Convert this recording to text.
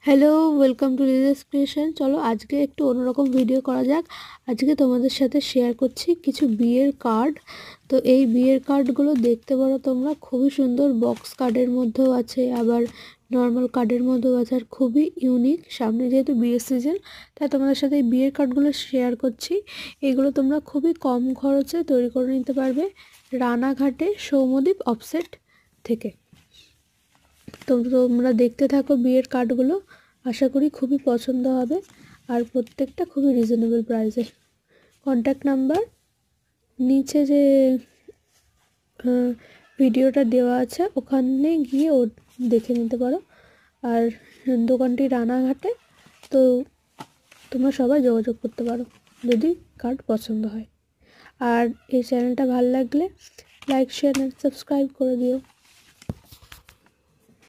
Hello, welcome to Liza's creation. চলো আজকে একটু অন্যরকম ভিডিও করা যাক। আজকে তোমাদের সাথে শেয়ার করছি কিছু বিয়ের কার্ড। তো এই বিয়ের কার্ডগুলো দেখতে পারো তোমরা, খুবই সুন্দর। বক্স কার্ডের মধ্যেও আছে, আবার নর্মাল কার্ডের মধ্যেও আছে, আর খুবই ইউনিক। সামনে যেহেতু বিয়ের সিজন, তাই তোমাদের সাথে এই বিয়ের কার্ডগুলো শেয়ার করছি। এগুলো তোমরা খুবই কম খরচে তৈরি করে নিতে পারবে রানাঘাটে সৌম্যদীপ অফসেট থেকে। তোমরা দেখতে থাকো বিয়ের কার্ডগুলো, আশা করি খুবই পছন্দ হবে, আর প্রত্যেকটা খুবই রিজনেবল প্রাইসে। কন্ট্যাক্ট নাম্বার নিচে যে ভিডিওটা দেওয়া আছে ওখানে গিয়ে দেখে নিতে পারো। আর দোকানটি রানাঘাটে, তো তোমরা সবাই যোগাযোগ করতে পারো যদি কার্ড পছন্দ হয়। আর এই চ্যানেলটা ভালো লাগলে লাইক, শেয়ার অ্যান্ড সাবস্ক্রাইব করে দিও।